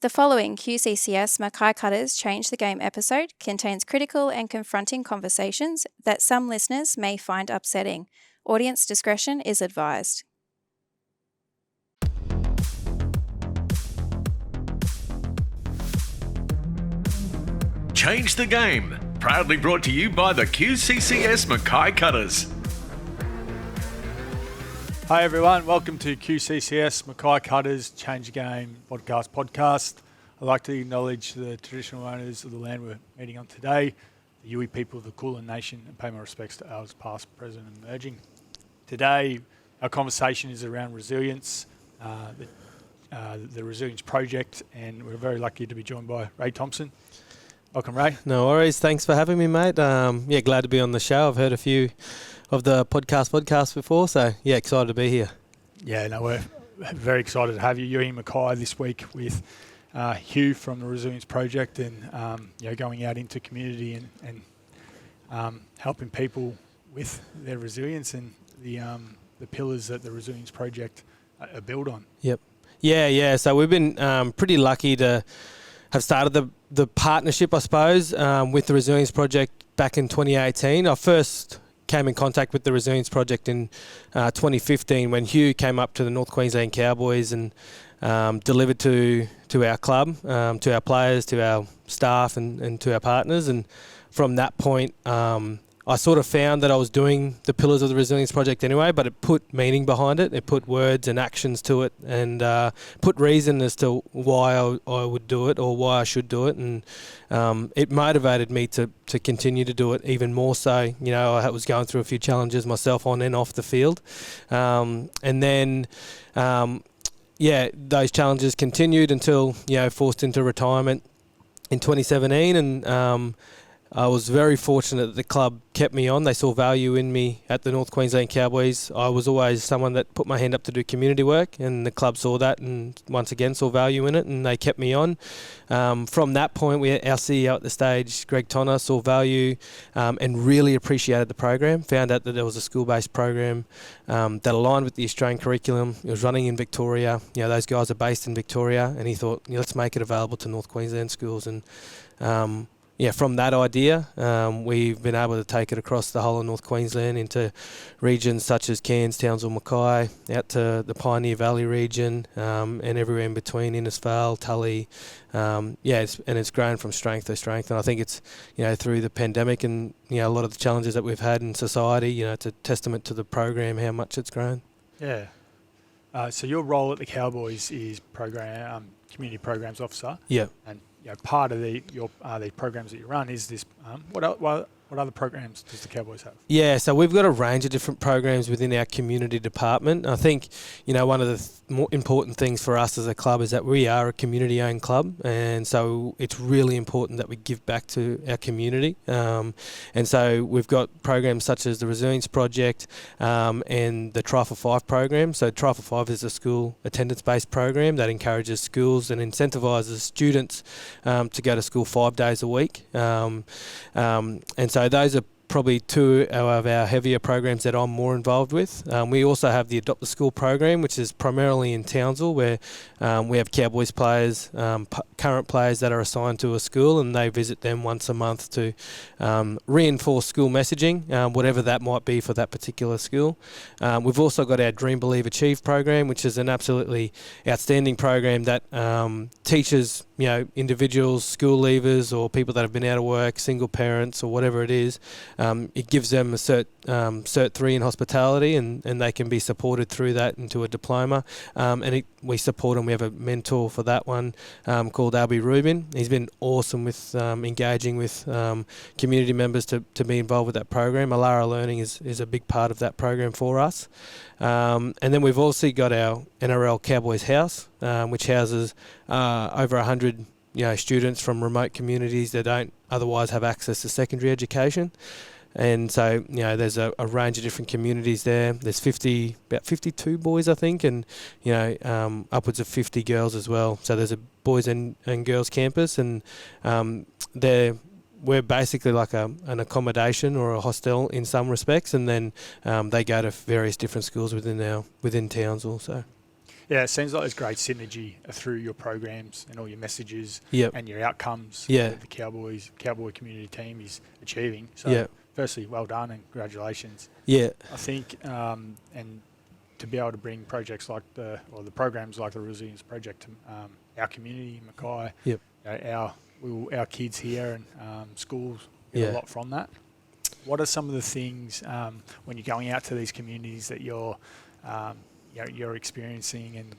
The following QCCS Mackay Cutters Change the Game episode contains critical and confronting conversations that some listeners may find upsetting. Audience discretion is advised. Change the Game, proudly brought to you by the QCCS Mackay Cutters. Hi everyone, welcome to QCCS Mackay Cutters Change the Game podcast. I'd like to acknowledge the traditional owners of the land we're meeting on today, the Yui people of the Kulin Nation, and pay my respects to elders past, present and emerging. Today, our conversation is around resilience, the Resilience Project, and we're very lucky to be joined by Ray Thompson. Welcome, Ray. No worries. Thanks for having me, mate. Glad to be on the show. I've heard a few of the podcasts before, so excited to be here. We're very excited to have you. You're in Mackay this week with Hugh from the Resilience Project, and going out into community and helping people with their resilience and the pillars that the Resilience Project are built on. Yep. Yeah. So we've been pretty lucky to have started the partnership, I suppose, with the Resilience Project back in 2018. I first came in contact with the Resilience Project in 2015 when Hugh came up to the North Queensland Cowboys and delivered to our club, to our players, to our staff and to our partners. And from that point, I sort of found that I was doing the pillars of the Resilience Project anyway, but it put meaning behind it. It put words and actions to it, and put reason as to why I would do it or why I should do it. And it motivated me to continue to do it even more so. I was going through a few challenges myself on and off the field. And then those challenges continued until, forced into retirement in 2017. And I was very fortunate that the club kept me on. They saw value in me at the North Queensland Cowboys. I was always someone that put my hand up to do community work, and the club saw that and once again saw value in it, and they kept me on. From that point, our CEO at the stage, Greg Tonner, saw value and really appreciated the program, found out that there was a school-based program that aligned with the Australian curriculum. It was running in Victoria. Those guys are based in Victoria, and he thought, let's make it available to North Queensland schools. And from that idea, we've been able to take it across the whole of North Queensland into regions such as Cairns, Townsville, Mackay, out to the Pioneer Valley region, and everywhere in between, Innisfail, Tully. It's grown from strength to strength. And I think it's, through the pandemic and, a lot of the challenges that we've had in society, it's a testament to the program, how much it's grown. Yeah. So your role at the Cowboys is community programs officer. Yeah. And part of the programs that you run is this. What other programs does the Cowboys have? Yeah, so we've got a range of different programs within our community department. I think, one of the more important things for us as a club is that we are a community-owned club, and so it's really important that we give back to our community. And so we've got programs such as the Resilience Project and the Try for Five program. So Try for Five is a school attendance-based program that encourages schools and incentivises students to go to school 5 days a week. And so those are probably two of our heavier programs that I'm more involved with. We also have the Adopt the School program, which is primarily in Townsville, where we have Cowboys players, current players that are assigned to a school, and they visit them once a month to reinforce school messaging, whatever that might be for that particular school. We've also got our Dream, Believe, Achieve program, which is an absolutely outstanding program that teaches individuals, school leavers, or people that have been out of work, single parents, or whatever it is. It gives them a Cert 3 in hospitality, and they can be supported through that into a diploma. We support them. We have a mentor for that one called Albie Rubin. He's been awesome with engaging with community members to be involved with that program. Alara Learning is a big part of that program for us. And then we've also got our NRL Cowboys House, which houses over 100 students from remote communities that don't otherwise have access to secondary education. And so, there's a range of different communities there. There's about 52 boys, I think, and, upwards of 50 girls as well. So there's a boys and girls campus, and we're basically like an accommodation or a hostel in some respects, and then they go to various different schools within Townsville. So Yeah, it seems like there's great synergy through your programs and all your messages Yep. and your outcomes Yeah. that the Cowboy community team is achieving. So, Yeah. firstly, well done and congratulations. Yeah. I think, and to be able to bring projects like the programs like the Resilience Project to our community, Mackay, Yep. our kids here and schools get a lot from that. What are some of the things when you're going out to these communities that you're experiencing, and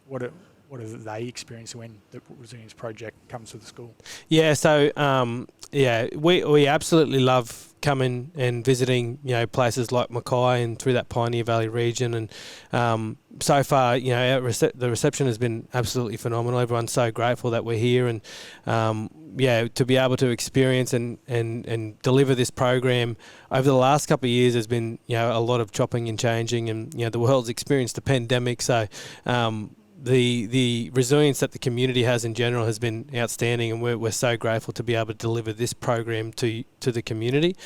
what are they experiencing when the Resilience Project comes to the school? Yeah, so we absolutely love coming and visiting, places like Mackay and through that Pioneer Valley region, and so far, the reception has been absolutely phenomenal. Everyone's so grateful that we're here, and to be able to experience and deliver this program over the last couple of years has been, a lot of chopping and changing, and the world's experienced a pandemic, so the resilience that the community has in general has been outstanding, and we're so grateful to be able to deliver this program to the community.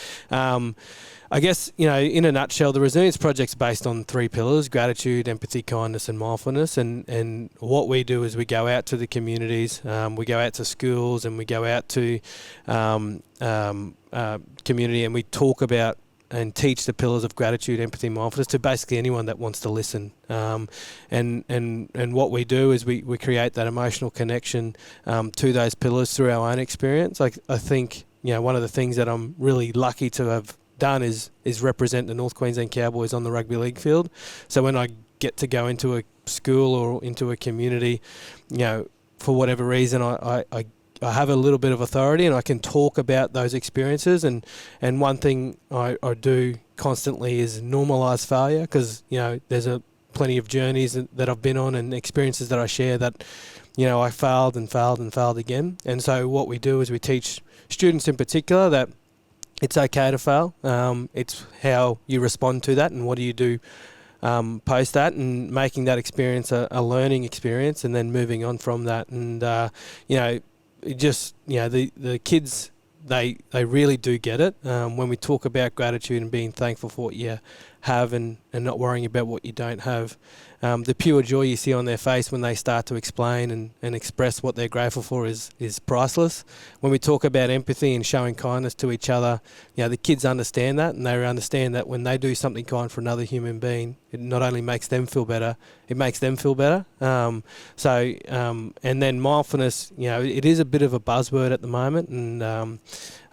I guess, in a nutshell, the Resilience Project's based on 3 pillars: gratitude, empathy, kindness, and mindfulness. And what we do is we go out to the communities, we go out to schools, and we go out to community, and we talk about and teach the pillars of gratitude, empathy, mindfulness to basically anyone that wants to listen. And what we do is we create that emotional connection to those pillars through our own experience. I think, one of the things that I'm really lucky to have done is represent the North Queensland Cowboys on the rugby league field. So when I get to go into a school or into a community, for whatever reason, I have a little bit of authority and I can talk about those experiences. And one thing I do constantly is normalize failure, because, there's plenty of journeys that I've been on and experiences that I share that, I failed and failed and failed again. And so what we do is we teach students in particular that it's okay to fail. It's how you respond to that and what do you do post that, and making that experience a learning experience, and then moving on from that. And, the kids, they really do get it. When we talk about gratitude and being thankful for what you have and not worrying about what you don't have, the pure joy you see on their face when they start to explain and express what they're grateful for is priceless. When we talk about empathy and showing kindness to each other, the kids understand that, and they understand that when they do something kind for another human being, it not only makes them feel better, it makes them feel better. And then mindfulness, it is a bit of a buzzword at the moment, and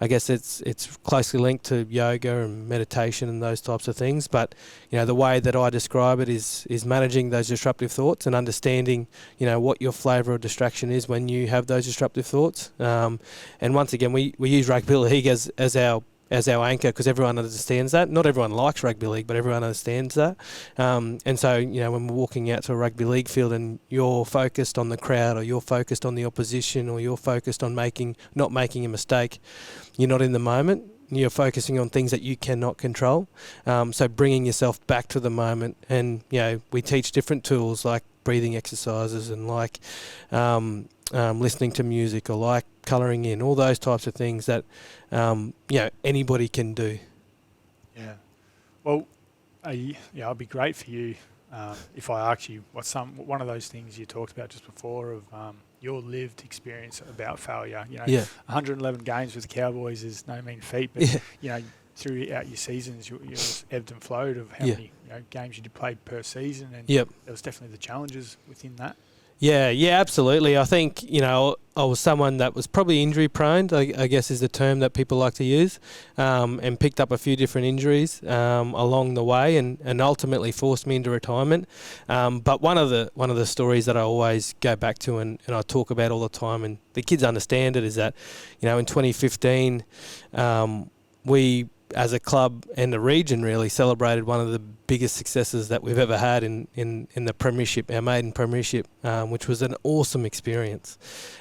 I guess it's closely linked to yoga and meditation and those types of things. But the way that I describe it is managing those disruptive thoughts and understanding what your flavour of distraction is when you have those disruptive thoughts. And once again, we use rugby league as our anchor, because everyone understands that. Not everyone likes rugby league, but everyone understands that. And so, when we're walking out to a rugby league field and you're focused on the crowd, or you're focused on the opposition, or you're focused on not making a mistake, you're not in the moment. You're focusing on things that you cannot control. So bringing yourself back to the moment. And, we teach different tools like breathing exercises and like listening to music, or like colouring in, all those types of things that, anybody can do. Yeah. Well, it'd be great for you if I ask you one of those things you talked about just before of your lived experience about failure. 111 games with the Cowboys is no mean feat, but throughout your seasons, you ebbed and flowed of how many games you did play per season, and there was definitely the challenges within that. Yeah, absolutely. I think, I was someone that was probably injury prone, I guess is the term that people like to use, and picked up a few different injuries along the way, and ultimately forced me into retirement. But one of the stories that I always go back to and I talk about all the time, and the kids understand it, is that, in 2015, we, as a club and the region, really celebrated one of the biggest successes that we've ever had in the premiership, our maiden premiership, which was an awesome experience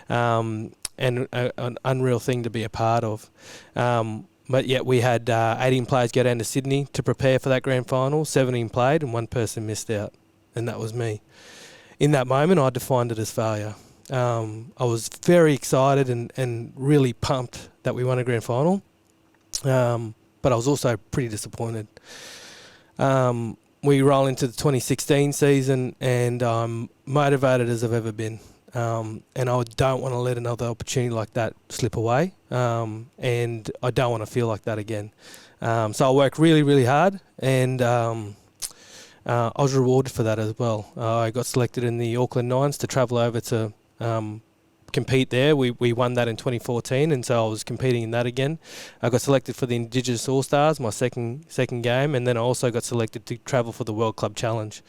and an unreal thing to be a part of. But yet we had 18 players go down to Sydney to prepare for that grand final. 17 played and one person missed out, and that was me. In that moment, I defined it as failure. I was very excited and really pumped that we won a grand final. But I was also pretty disappointed. we roll into the 2016 season, and I'm motivated as I've ever been. And I don't want to let another opportunity like that slip away. And I don't want to feel like that again. So I worked really, really hard, and I was rewarded for that as well. I got selected in the Auckland Nines to travel over to compete there. We won that in 2014, and so I was competing in that again. I got selected for the Indigenous All-Stars, my second game, and then I also got selected to travel for the World Club Challenge.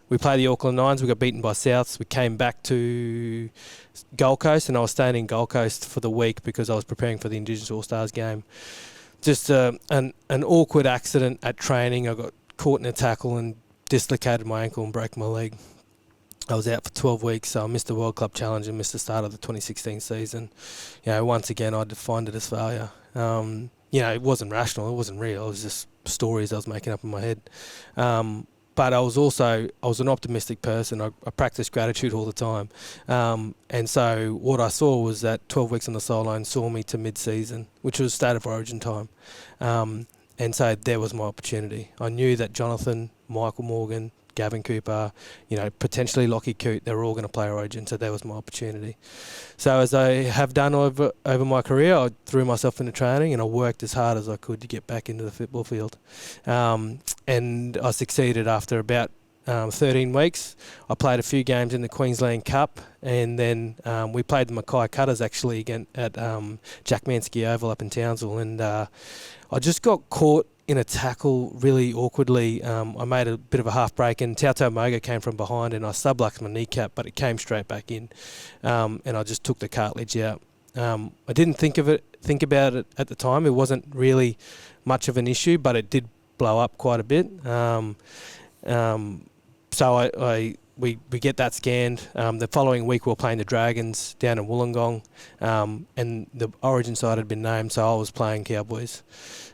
We played the Auckland Nines. We got beaten by Souths. We came back to Gold Coast, and I was staying in Gold Coast for the week because I was preparing for the Indigenous All-Stars game. Just an awkward accident at training. I got caught in a tackle and dislocated my ankle and broke my leg. I was out for 12 weeks, so I missed the World Club Challenge and missed the start of the 2016 season. Once again, I defined it as failure. It wasn't rational, it wasn't real. It was just stories I was making up in my head. But I was an optimistic person. I practiced gratitude all the time. And so what I saw was that 12 weeks on the sideline saw me to mid-season, which was State of Origin time. And so there was my opportunity. I knew that Jonathan, Michael Morgan, Gavin Cooper, potentially Lockie Coote, they were all going to play Origin, so there was my opportunity. So as I have done over my career, I threw myself into training and I worked as hard as I could to get back into the football field. And I succeeded after about 13 weeks. I played a few games in the Queensland Cup, and then we played the Mackay Cutters actually again at Jack Manski Oval up in Townsville, and I just got caught in a tackle really awkwardly. I made a bit of a half break, and Tautau Moga came from behind, and I subluxed my kneecap, but it came straight back in, and I just took the cartilage out. I didn't think about it at the time. It wasn't really much of an issue, but it did blow up quite a bit. So we get that scanned. The following week we were playing the Dragons down in Wollongong, and the Origin side had been named, so I was playing Cowboys.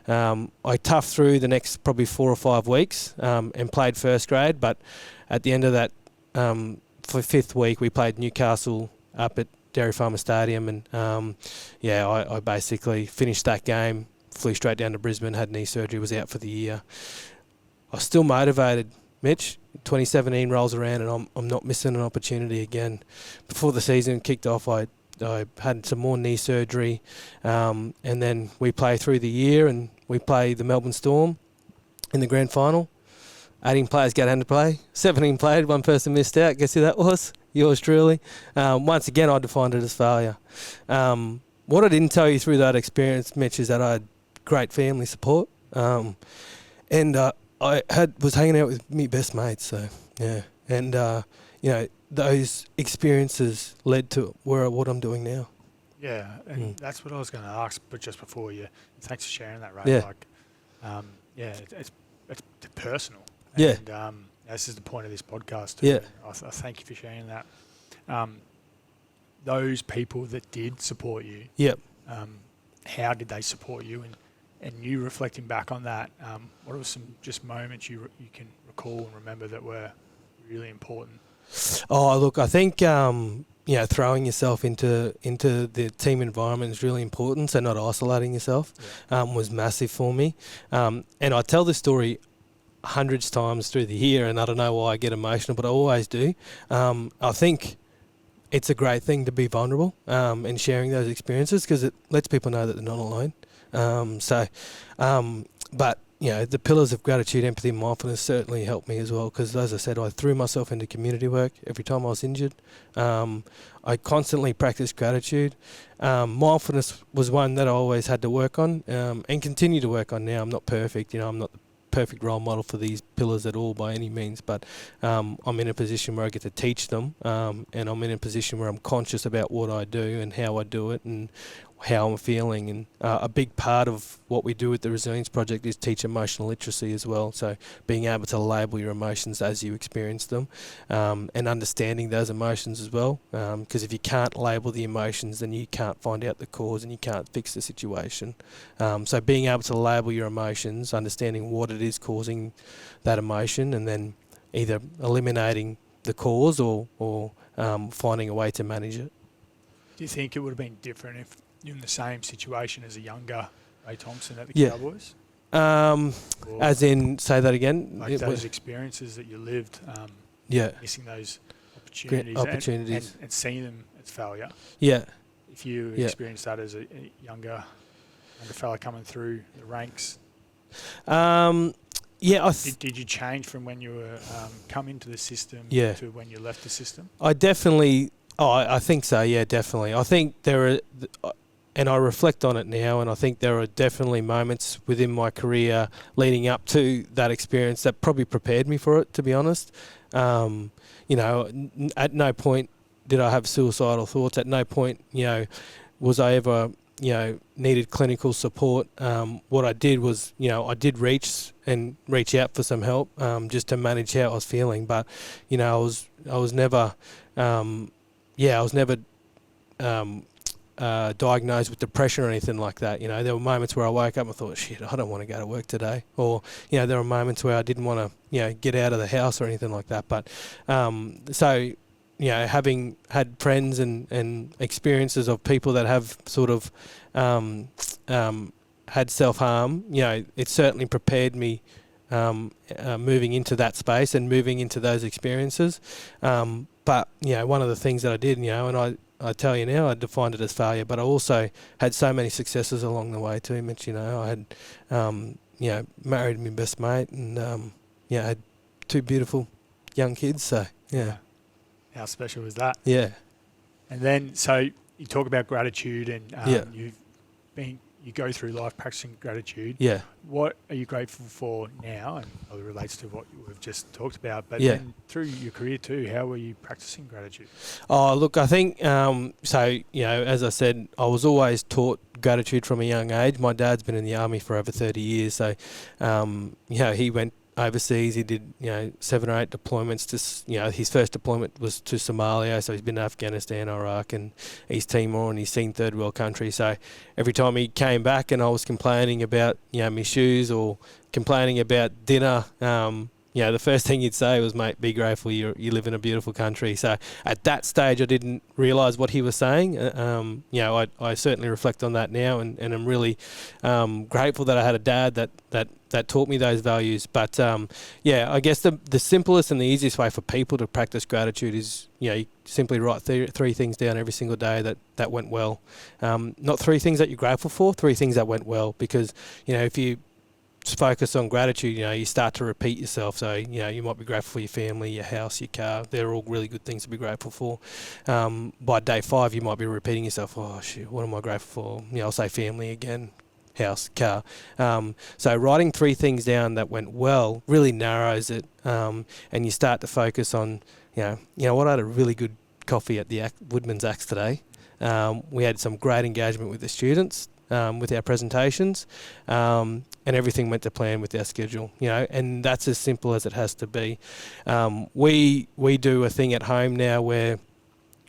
I toughed through the next probably 4 or 5 weeks and played first grade, but at the end of that for 5th week we played Newcastle up at Dairy Farmer Stadium, and I basically finished that game, flew straight down to Brisbane, had knee surgery, was out for the year. I was still motivated, Mitch. 2017 rolls around and I'm not missing an opportunity again. Before the season kicked off, I had some more knee surgery, and then we play through the year and we play the Melbourne Storm in the grand final. 18 players got into play, 17 played, one person missed out. Guess who that was? Yours truly. Once again, I defined it as failure. What I didn't tell you through that experience, Mitch, is that I had great family support, and I was hanging out with me best mates, so yeah, and those experiences led to what I'm doing now. Yeah, and that's what I was going to ask, but just before you, thanks for sharing that, Ray. Yeah. It's personal. Yeah. And this is the point of this podcast too. Yeah. I thank you for sharing that. Those people that did support you. Yep. How did they support you? And you reflecting back on that, what were some just moments you can recall and remember that were really important? Oh, look, I think throwing yourself into the team environment is really important. So not isolating yourself was massive for me. And I tell this story hundreds of times through the year, and I don't know why I get emotional, but I always do. I think it's a great thing to be vulnerable and sharing those experiences because it lets people know that they're not alone. But the pillars of gratitude, empathy, and mindfulness certainly helped me as well because, as I said, I threw myself into community work every time I was injured. I constantly practiced gratitude. Mindfulness was one that I always had to work on and continue to work on now. I'm not perfect. I'm not the perfect role model for these pillars at all by any means, but I'm in a position where I get to teach them, and I'm in a position where I'm conscious about what I do and how I do it and how I'm feeling. And a big part of what we do with the Resilience Project is teach emotional literacy as well. So being able to label your emotions as you experience them, and understanding those emotions as well. Because if you can't label the emotions, then you can't find out the cause and you can't fix the situation. So being able to label your emotions, understanding what it is causing that emotion, and then either eliminating the cause or finding a way to manage it. Do you think it would have been different if you're in the same situation as a younger Ray Thompson at the Cowboys? Or As in, say that again. like those experiences that you lived, Yeah. missing those Great opportunities. and seeing them as failure. Yeah. If you Yeah. experienced that as a younger fella coming through the ranks, Yeah. did you change from when you were come into the system Yeah. to when you left the system? I definitely. Oh, I think so. Yeah, definitely. I think there are, and I reflect on it now, and I think there are definitely moments within my career leading up to that experience that probably prepared me for it. To be honest, at no point did I have suicidal thoughts. At no point, was I ever, needed clinical support. What I did was, I did reach out for some help, just to manage how I was feeling. But, I was never, diagnosed with depression or anything like that. There were moments where I woke up and thought, shit, I don't want to go to work today. Or, there were moments where I didn't want to, get out of the house or anything like that. But, having had friends and experiences of people that have sort of had self-harm, it certainly prepared me moving into that space and moving into those experiences. But, one of the things that I did, and I tell you now, I defined it as failure, but I also had so many successes along the way too, Mitch. I had, married my best mate and, had two beautiful young kids. So, yeah. How special was that? Yeah. And then, so you talk about gratitude and you go through life practicing gratitude. Yeah. What are you grateful for now? And it relates to what we've just talked about. But Yeah. then through your career too, how were you practicing gratitude? Oh, look, I think, as I said, I was always taught gratitude from a young age. My dad's been in the army for over 30 years. So, he went overseas. He did, 7 or 8 deployments to, his first deployment was to Somalia. So he's been to Afghanistan, Iraq and East Timor, and he's seen third world countries. So every time he came back and I was complaining about, my shoes or complaining about dinner, the first thing he'd say was, mate, be grateful you live in a beautiful country. So at that stage, I didn't realise what he was saying. I certainly reflect on that now and I'm really grateful that I had a dad that taught me those values. But, I guess the simplest and the easiest way for people to practice gratitude is, you simply write 3 things down every single day that went well. Not 3 things that you're grateful for, 3 things that went well. Because, if you focus on gratitude, you start to repeat yourself. So, you might be grateful for your family, your house, your car. They're all really good things to be grateful for. By day 5, you might be repeating yourself, oh, shit, what am I grateful for? I'll say family again, house, car. So writing 3 things down that went well really narrows it, and you start to focus on, what, I had a really good coffee at the Woodman's Axe today. We had some great engagement with the students, with our presentations, and everything went to plan with our schedule, and that's as simple as it has to be. We do a thing at home now where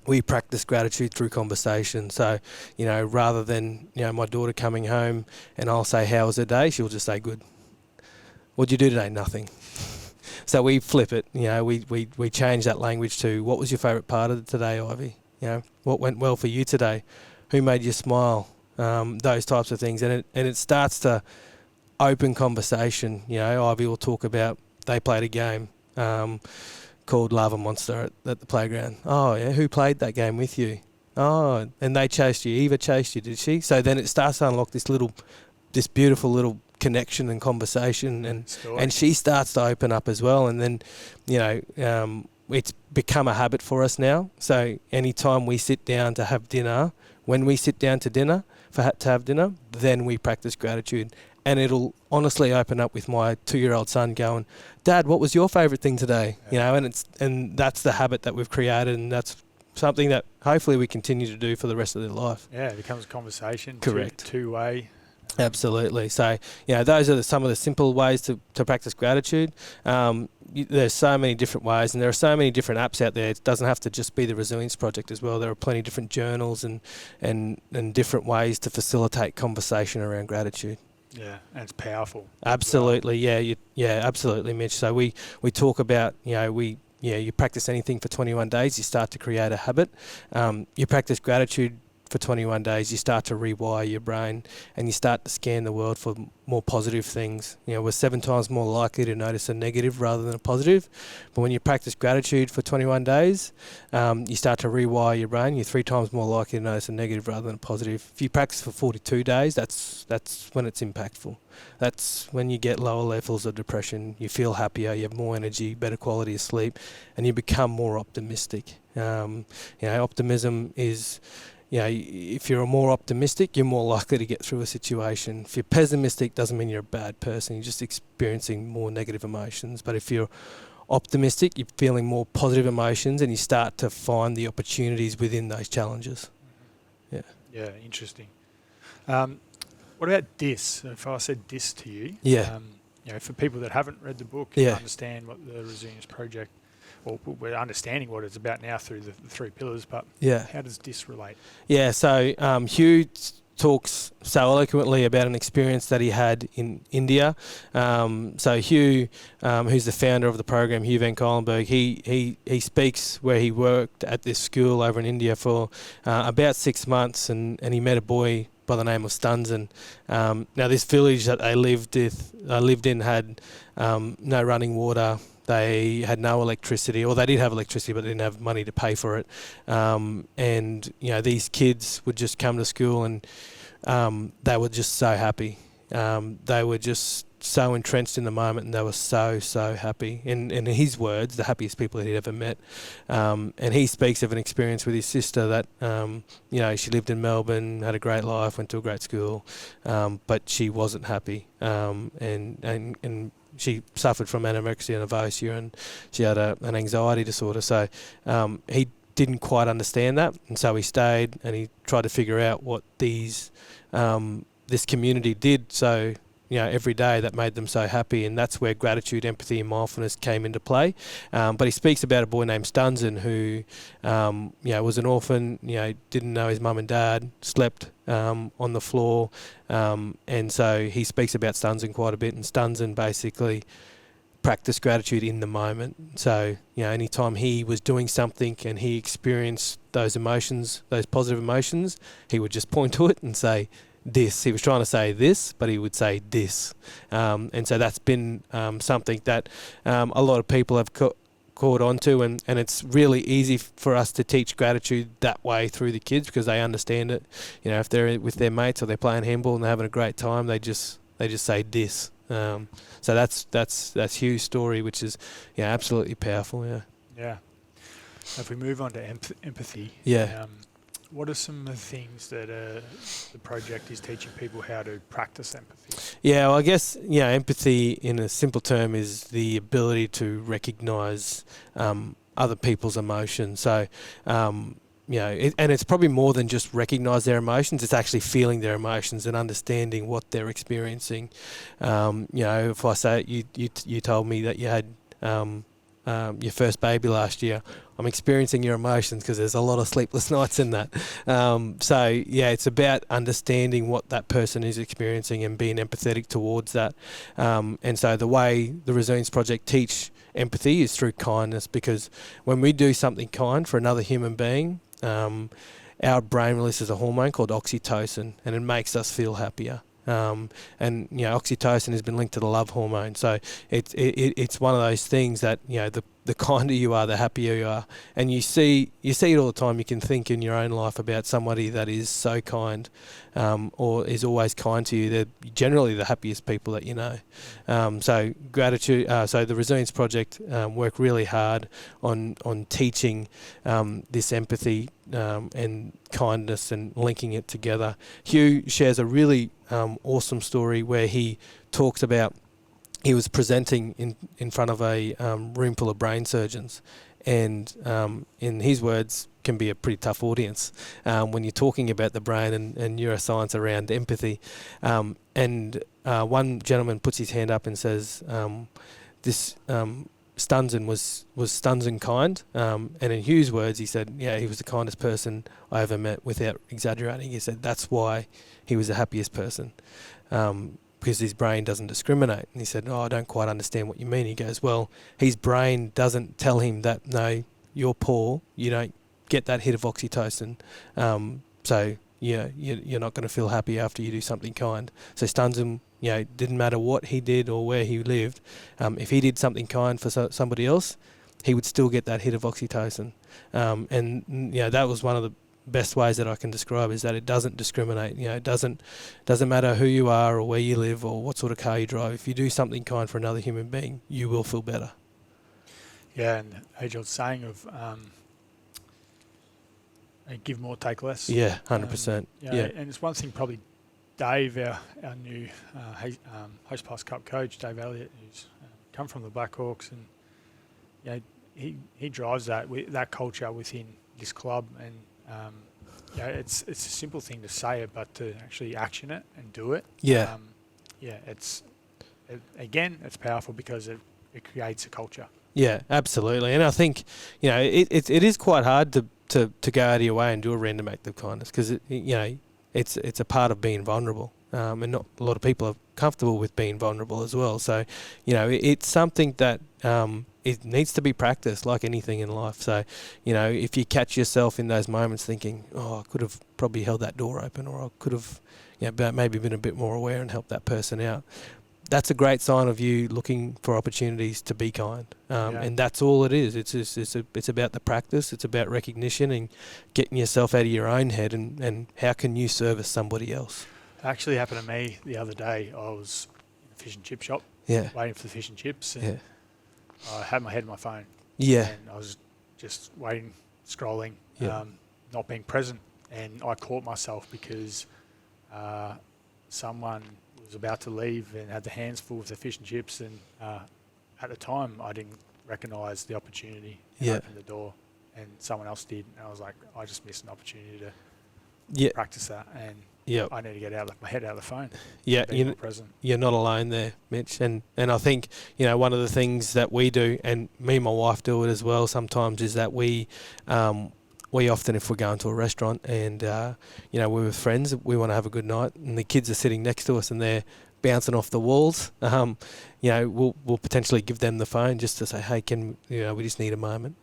we practice gratitude through conversation. So, rather than, my daughter coming home and I'll say, how was her day? She'll just say, good. What'd you do today? Nothing. So we flip it, we change that language to, what was your favourite part of today, Ivy? What went well for you today? Who made you smile? Those types of things. And it starts to open conversation. Ivy will talk about, they played a game called Lava Monster at the playground. Oh, yeah, who played that game with you? Oh, and they chased you. Eva chased you, did she? So then it starts to unlock this beautiful little connection and conversation, and she starts to open up as well. And then, it's become a habit for us now. So anytime we sit down to have dinner, when we sit down to dinner to have dinner, then we practice gratitude. And it'll honestly open up with my 2-year-old son going, Dad, what was your favourite thing today? Yeah. And that's the habit that we've created, and that's something that hopefully we continue to do for the rest of their life. Yeah, it becomes a conversation. Correct. Two-way. Absolutely. So, those are some of the simple ways to practice gratitude. There's so many different ways, and there are so many different apps out there. It doesn't have to just be the Resilience Project as well. There are plenty of different journals and different ways to facilitate conversation around gratitude. Yeah, and it's powerful. Absolutely, absolutely, Mitch. So we talk about, you practice anything for 21 days, you start to create a habit. You practice gratitude for 21 days, you start to rewire your brain and you start to scan the world for more positive things. You know, we're 7 times more likely to notice a negative rather than a positive. But when you practice gratitude for 21 days, you start to rewire your brain. You're 3 times more likely to notice a negative rather than a positive. If you practice for 42 days, that's when it's impactful. That's when you get lower levels of depression. You feel happier, you have more energy, better quality of sleep, and you become more optimistic. Optimism is, if you're more optimistic, you're more likely to get through a situation. If you're pessimistic, doesn't mean you're a bad person. You're just experiencing more negative emotions. But if you're optimistic, you're feeling more positive emotions, and you start to find the opportunities within those challenges. Yeah. Yeah, interesting. What about this? If I said this to you, for people that haven't read the book and understand what the Resilience Project, well, we're understanding what it's about now through the 3 pillars, but how does this relate? Yeah, so Hugh talks so eloquently about an experience that he had in India. So Hugh, who's the founder of the program, Hugh Van Cuylenburg, he speaks where he worked at this school over in India for about 6 months, and he met a boy by the name of Stunzen. Now, this village that they lived in had no running water. They had no electricity, or they did have electricity, but they didn't have money to pay for it. And these kids would just come to school, and they were just so happy. They were just so entrenched in the moment, and they were so happy. In his words, the happiest people that he'd ever met. And he speaks of an experience with his sister that, she lived in Melbourne, had a great life, went to a great school, but she wasn't happy. And she suffered from anorexia nervosa, and she had an anxiety disorder. So he didn't quite understand that, and so he stayed and he tried to figure out what this community did. So every day that made them so happy, and that's where gratitude, empathy, and mindfulness came into play. But he speaks about a boy named Stunzen who, was an orphan. Didn't know his mum and dad, slept on the floor, and so he speaks about Stunzen quite a bit. And Stunzen basically practiced gratitude in the moment. So anytime he was doing something and he experienced those emotions, those positive emotions, he would just point to it and say, this. He was trying to say this, but he would say this. And so that's been something that a lot of people have caught on to, and it's really easy for us to teach gratitude that way through the kids because they understand it. If they're with their mates or they're playing handball and they're having a great time, they just say this. So that's Hugh's story, which is absolutely powerful. Yeah. If we move on to empathy, what are some of the things that the project is teaching people how to practice empathy? Yeah, well, I guess empathy in a simple term is the ability to recognise other people's emotions. So and it's probably more than just recognise their emotions. It's actually feeling their emotions and understanding what they're experiencing. If I say you told me that you had your first baby last year, I'm experiencing your emotions because there's a lot of sleepless nights in that. It's about understanding what that person is experiencing and being empathetic towards that. And so the way the Resilience Project teach empathy is through kindness, because when we do something kind for another human being, our brain releases a hormone called oxytocin, and it makes us feel happier. Oxytocin has been linked to the love hormone. So it's one of those things that the kinder you are, the happier you are. And you see it all the time. You can think in your own life about somebody that is so kind, or is always kind to you. They're generally the happiest people that you know. So gratitude. So the Resilience Project work really hard on teaching this empathy and kindness and linking it together. Hugh shares a really awesome story where he talks about he was presenting in front of a room full of brain surgeons, and in his words, can be a pretty tough audience when you're talking about the brain and neuroscience around empathy. And one gentleman puts his hand up and says, this Stunzen was Stunzen kind, and in Hugh's words, he said, he was the kindest person I ever met, without exaggerating. He said that's why he was the happiest person, because his brain doesn't discriminate. And he said, I don't quite understand what you mean. He goes, well, his brain doesn't tell him that, no, you're poor, you don't get that hit of oxytocin, So you're not going to feel happy after you do something kind. So stuns him. Didn't matter what he did or where he lived. If he did something kind for somebody else, he would still get that hit of oxytocin. And that was one of the best ways that I can describe, is that it doesn't discriminate. It doesn't matter who you are or where you live or what sort of car you drive. If you do something kind for another human being, you will feel better. Yeah, and age-old saying of give more, take less. Yeah, 100%. And it's one thing probably Dave, our new Host Pass Cup coach, Dave Elliott, who's come from the Blackhawks, and he drives that culture within this club, and it's a simple thing to say it, but to actually action it and do it. It's powerful because it creates a culture. Yeah, absolutely. And I think it is quite hard to go out of your way and do a random act of kindness, because it's a part of being vulnerable, and not a lot of people are comfortable with being vulnerable as well. So it's something that it needs to be practiced, like anything in life. So if you catch yourself in those moments thinking, I could have probably held that door open, or I could have maybe been a bit more aware and helped that person out, that's a great sign of you looking for opportunities to be kind. And that's all it is. It's about the practice. It's about recognition and getting yourself out of your own head, and how can you service somebody else. It actually happened to me the other day. I was in a fish and chip shop, waiting for the fish and chips, and I had my head in my phone. And I was just waiting, scrolling, not being present. And I caught myself because someone was about to leave and had the hands full with the fish and chips, and at the time I didn't recognise the opportunity and open the door, and someone else did, and I was like, I just missed an opportunity to practice that, and I need to get my head out of the phone. You're present. You're not alone there, Mitch, and I think one of the things that we do, and me and my wife do it as well sometimes, is that we often, if we're going to a restaurant and we're with friends, we want to have a good night, and the kids are sitting next to us and they're bouncing off the walls, we'll potentially give them the phone just to say, hey, we just need a moment.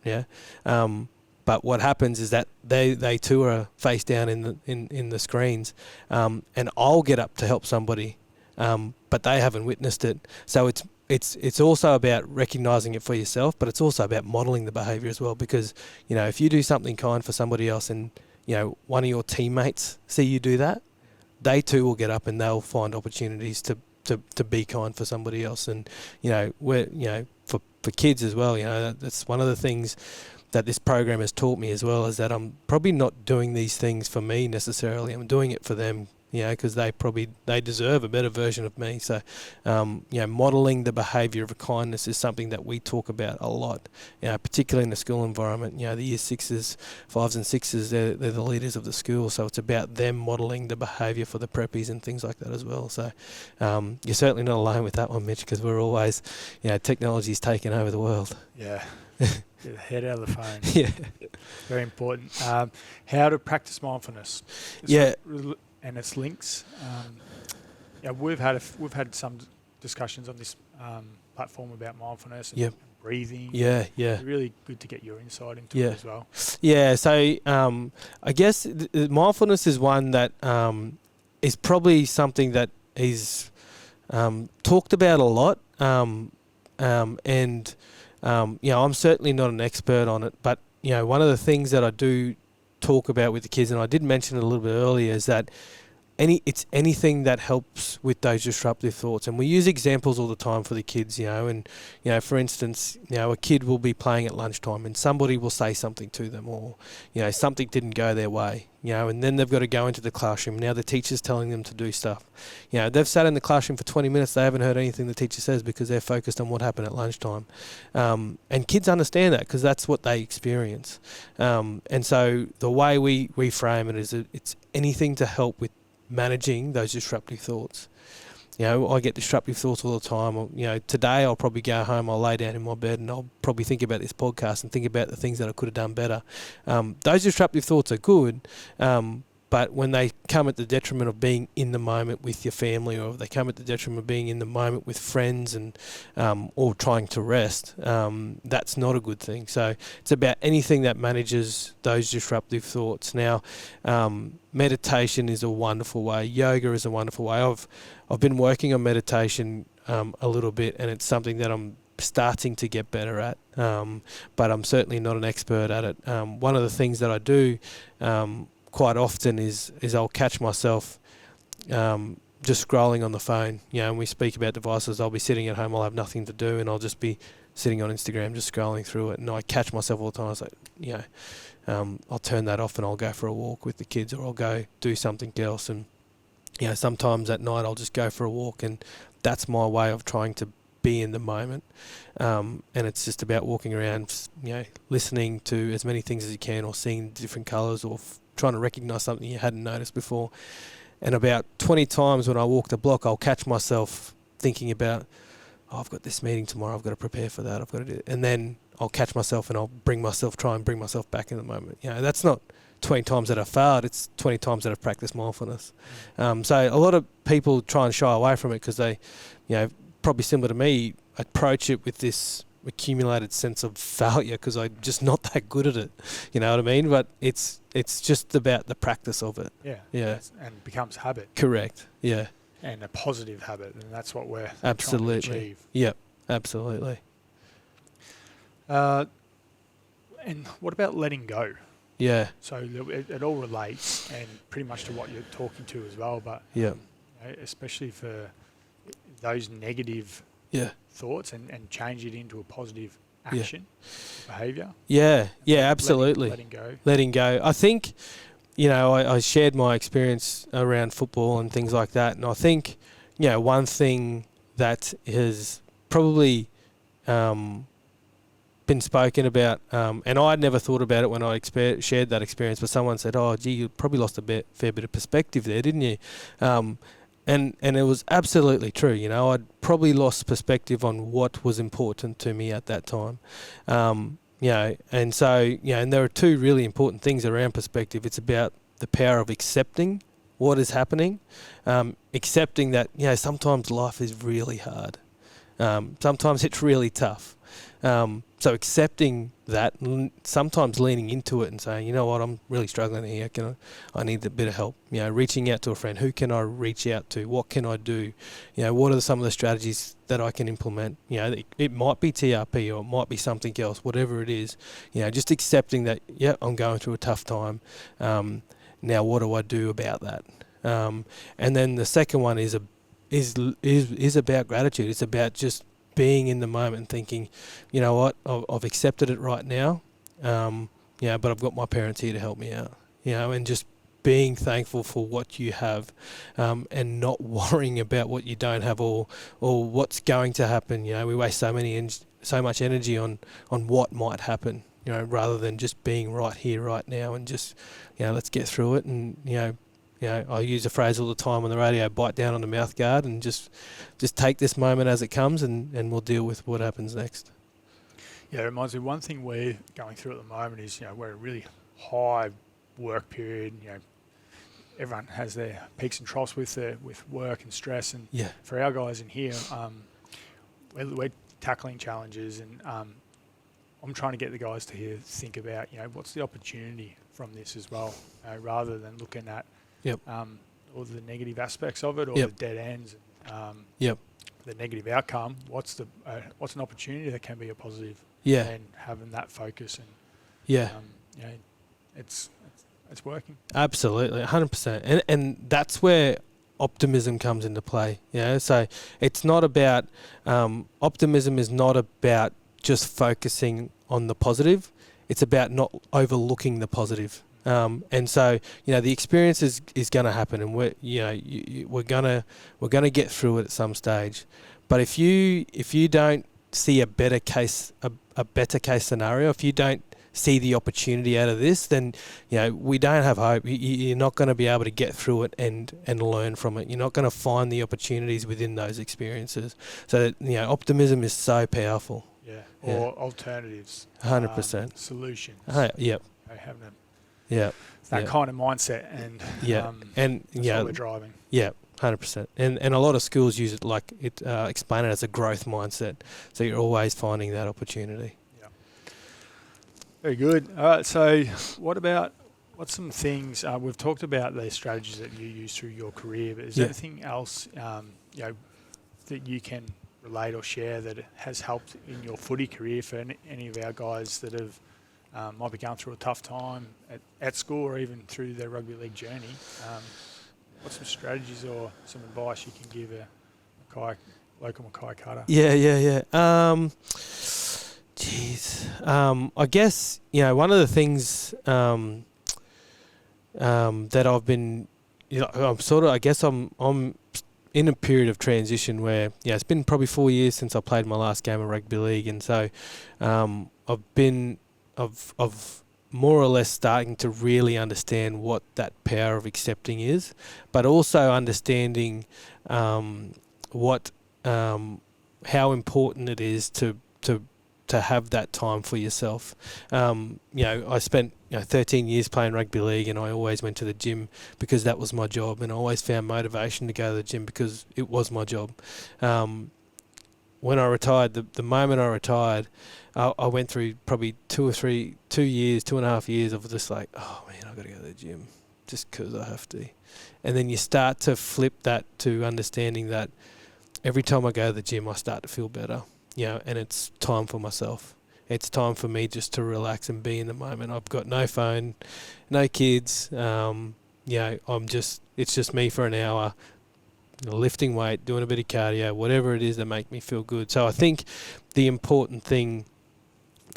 But what happens is that they too are face down in the screens, and I'll get up to help somebody, but they haven't witnessed it. So it's also about recognising it for yourself, but it's also about modelling the behaviour as well, because if you do something kind for somebody else and one of your teammates see you do that, they too will get up and they'll find opportunities to be kind for somebody else. And for kids as well, that's one of the things that this program has taught me as well, is that I'm probably not doing these things for me necessarily. I'm doing it for them, because they deserve a better version of me. So, modelling the behaviour of kindness is something that we talk about a lot, particularly in the school environment. The year 6s, 5s and 6s, they're the leaders of the school. So it's about them modelling the behaviour for the preppies and things like that as well. So you're certainly not alone with that one, Mitch, because we're always, technology's taken over the world. Yeah. Get the head out of the phone. Very important. How to practice mindfulness. And its links. We've had some discussions on this platform about mindfulness and breathing. It's really good to get your insight into it as well. So I guess mindfulness is one that is probably something that is talked about a lot, and I'm certainly not an expert on it, but one of the things that I do talk about with the kids, and I did mention it a little bit earlier, is that it's anything that helps with those disruptive thoughts. And we use examples all the time for the kids, and for instance, a kid will be playing at lunchtime and somebody will say something to them, or something didn't go their way, and then they've got to go into the classroom. Now the teacher's telling them to do stuff. They've sat in the classroom for 20 minutes, they haven't heard anything the teacher says because they're focused on what happened at lunchtime. And kids understand that because that's what they experience. And so the way we frame it is it's anything to help with managing those disruptive thoughts. I get disruptive thoughts all the time. Today I'll probably go home, I'll lay down in my bed and I'll probably think about this podcast and think about the things that I could have done better. Those disruptive thoughts are good, But when they come at the detriment of being in the moment with your family, or they come at the detriment of being in the moment with friends and or trying to rest, that's not a good thing. So it's about anything that manages those disruptive thoughts. Now, meditation is a wonderful way. Yoga is a wonderful way. I've been working on meditation a little bit, and it's something that I'm starting to get better at, but I'm certainly not an expert at it. One of the things that I do quite often is I'll catch myself just scrolling on the phone. And we speak about devices. I'll be sitting at home, I'll have nothing to do, and I'll just be sitting on Instagram just scrolling through it, and I catch myself all the time. I was like, I'll turn that off and I'll go for a walk with the kids, or I'll go do something else. And sometimes at night I'll just go for a walk, and that's my way of trying to be in the moment. And it's just about walking around, listening to as many things as you can, or seeing different colours, or trying to recognise something you hadn't noticed before. And about 20 times when I walk the block, I'll catch myself thinking about, I've got this meeting tomorrow, I've got to prepare for that, I've got to do it. And then I'll catch myself and I'll try and bring myself back in the moment. That's not 20 times that I've failed, it's 20 times that I've practiced mindfulness. So a lot of people try and shy away from it because they, probably similar to me, approach it with this accumulated sense of failure because I'm just not that good at it. You know what I mean? But it's just about the practice of it. Yeah. And becomes habit. Correct. Yeah. And a positive habit, and that's what we're absolutely trying to achieve. Yep. Absolutely. And what about letting go? Yeah. So it all relates, and pretty much to what you're talking to as well. But especially for those negative thoughts, and change it into a positive action, behaviour. Yeah, absolutely. Letting go. I think, I shared my experience around football and things like that, and I think, one thing that has probably been spoken about, and I'd never thought about it when I shared that experience, but someone said, "Oh, gee, you probably lost a fair bit of perspective there, didn't you?" And it was absolutely true. I'd probably lost perspective on what was important to me at that time. And so, and there are two really important things around perspective. It's about the power of accepting what is happening, accepting that, sometimes life is really hard. Sometimes it's really tough. So accepting that, sometimes leaning into it and saying, you know what, I'm really struggling here. I need a bit of help. Reaching out to a friend. Who can I reach out to? What can I do? What are some of the strategies that I can implement? It might be TRP, or it might be something else, whatever it is. Just accepting that, I'm going through a tough time. Now, what do I do about that? And then the second one is about gratitude. It's about just being in the moment and thinking, you know what, I've accepted it right now, but I've got my parents here to help me out, and just being thankful for what you have, and not worrying about what you don't have or what's going to happen. We waste so much energy on what might happen, rather than just being right here, right now, and just, let's get through it. And, I use a phrase all the time on the radio, bite down on the mouth guard, and just take this moment as it comes, and we'll deal with what happens next. Yeah, it reminds me, one thing we're going through at the moment is, we're in a really high work period. Everyone has their peaks and troughs with work and stress. And for our guys in here, we're tackling challenges, and I'm trying to get the guys to think about, what's the opportunity from this as well, rather than looking at all the negative aspects of it, or the dead ends, the negative outcome. What's an opportunity that can be a positive? And having that focus, and it's working. Absolutely, 100%, and that's where optimism comes into play. So it's not about optimism is not about just focusing on the positive. It's about not overlooking the positive. And so, the experience is going to happen, and we're gonna get through it at some stage. But if you don't see a better case scenario, if you don't see the opportunity out of this, then we don't have hope. You're not going to be able to get through it and learn from it. You're not going to find the opportunities within those experiences. So optimism is so powerful. Or alternatives. 100%. Solutions. Yep. Having Yeah. That kind of mindset, and that's what we're driving. Yeah, 100%. And a lot of schools use it explain it as a growth mindset. So you're always finding that opportunity. Yeah. Very good. All right. So what's some things we've talked about the strategies that you use through your career, but is there anything else that you can relate or share that has helped in your footy career for any of our guys that have might be going through a tough time at school or even through their rugby league journey? What's some strategies or some advice you can give a local Mackay cutter? Yeah. I guess, one of the things that I've been, I'm in a period of transition where, it's been probably 4 years since I played my last game of rugby league. And so I've more or less starting to really understand what that power of accepting is, but also understanding how important it is to have that time for yourself. I spent 13 years playing rugby league, and I always went to the gym because that was my job, and I always found motivation to go to the gym because it was my job. When I retired, the moment I retired, I went through probably 2.5 years of just like, oh man, I've got to go to the gym just because I have to. And then you start to flip that to understanding that every time I go to the gym, I start to feel better, and it's time for myself. It's time for me just to relax and be in the moment. I've got no phone, no kids. It's just me for an hour, lifting weight, doing a bit of cardio, whatever it is that make me feel good. So I think the important thing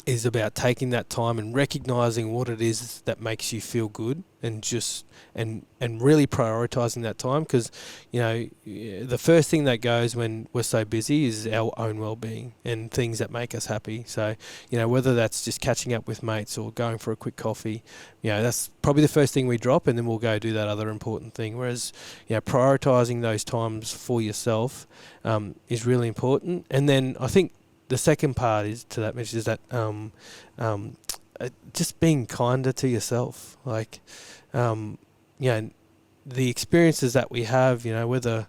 is about taking that time and recognizing what it is that makes you feel good, and just and really prioritizing that time, because the first thing that goes when we're so busy is our own well-being and things that make us happy. So whether that's just catching up with mates or going for a quick coffee, that's probably the first thing we drop, and then we'll go do that other important thing. Whereas prioritizing those times for yourself is really important. And then I think the second part is to that, Mitch, is that just being kinder to yourself. Like, the experiences that we have, whether,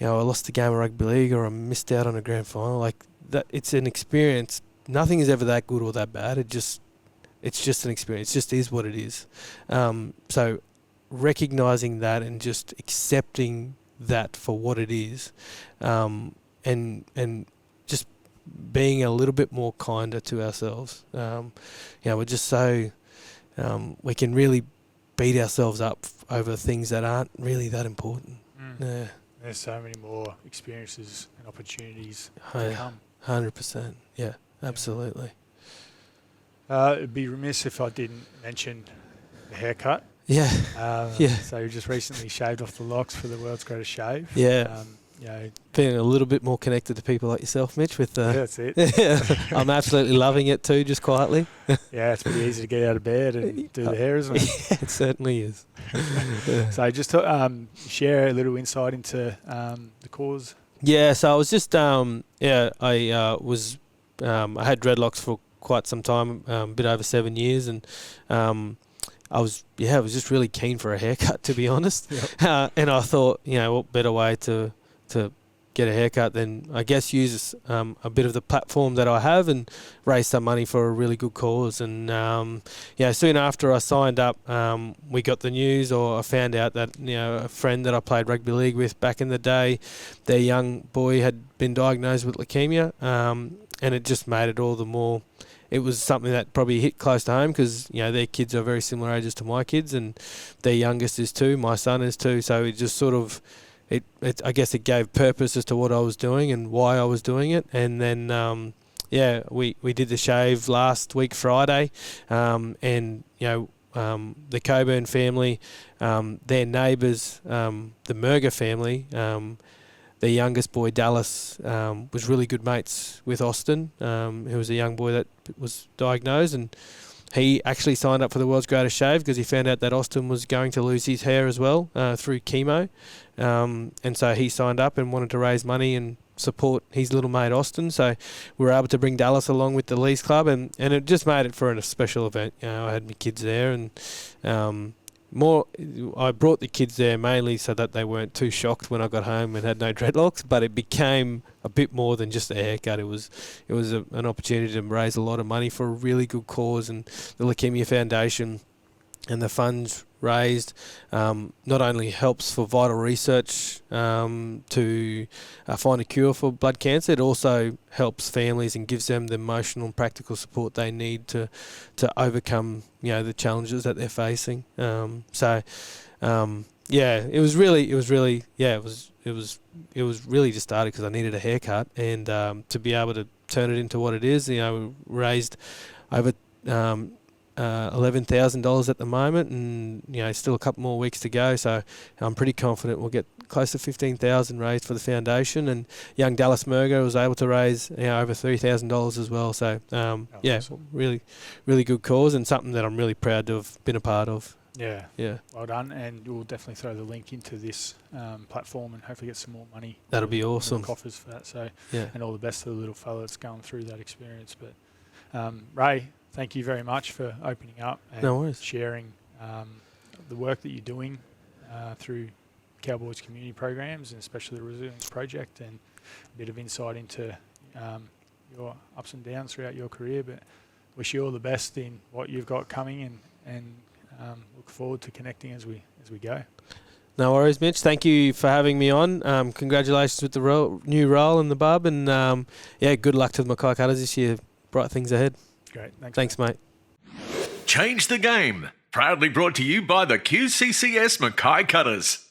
I lost a game of rugby league or I missed out on a grand final, like that, it's an experience. Nothing is ever that good or that bad. It's just an experience. It just is what it is. So recognizing that and just accepting that for what it is, and just being a little bit more kinder to ourselves. We're just so we can really beat ourselves up over things that aren't really that important. Yeah. There's so many more experiences and opportunities to come. 100%. Yeah, absolutely. It'd be remiss if I didn't mention the haircut. Yeah. So you just recently shaved off the locks for the world's greatest shave. Yeah. Being a little bit more connected to people like yourself, Mitch, with that's it. I'm absolutely loving it too, just quietly. Yeah, it's pretty easy to get out of bed and do the hair, isn't it? Yeah, it certainly is. So just to share a little insight into the cause. Yeah, so I was just I had dreadlocks for quite some time, a bit over 7 years, and I was just really keen for a haircut, to be honest. Yep. And I thought, what better way to get a haircut than, I guess, use a bit of the platform that I have and raise some money for a really good cause. And soon after I signed up, we got the news, or I found out that a friend that I played rugby league with back in the day, their young boy had been diagnosed with leukemia, and it just made it all the more. It was something that probably hit close to home because, their kids are very similar ages to my kids, and their youngest is 2, my son is 2. So it just sort of, I guess it gave purpose as to what I was doing and why I was doing it. And then, we did the shave last week, Friday, and, the Coburn family, their neighbours, the Murger family, their youngest boy, Dallas, was really good mates with Austin, who was a young boy that was diagnosed, and he actually signed up for the world's greatest shave because he found out that Austin was going to lose his hair as well through chemo, and so he signed up and wanted to raise money and support his little mate Austin. So we were able to bring Dallas along with the Lees Club, and it just made it for a special event. I had my kids there, and I brought the kids there mainly so that they weren't too shocked when I got home and had no dreadlocks, but it became a bit more than just a haircut. It was an opportunity to raise a lot of money for a really good cause, and the Leukemia Foundation and the funds raised not only helps for vital research to find a cure for blood cancer, it also helps families and gives them the emotional and practical support they need to overcome the challenges that they're facing. It was really just started because I needed a haircut, and to be able to turn it into what it is, we raised over $11,000 at the moment, and still a couple more weeks to go. So I'm pretty confident we'll get close to $15,000 raised for the foundation. And young Dallas Merger was able to raise over $3,000 as well. So awesome. Really, really good cause, and something that I'm really proud to have been a part of. Yeah. Well done, and we'll definitely throw the link into this platform and hopefully get some more money. That'll be awesome. Coffers for that. So and all the best to the little fella that's going through that experience. But Ray, thank you very much for opening up and sharing the work that you're doing through Cowboys community programs, and especially the Resilience Project, and a bit of insight into your ups and downs throughout your career. But wish you all the best in what you've got coming, and look forward to connecting as we go. No worries, Mitch. Thank you for having me on. Congratulations with the new role in the Bub, and good luck to the Mackay Cutters this year. Bright things ahead. Great. Thanks, mate. Change the Game. Proudly brought to you by the QCCS Mackay Cutters.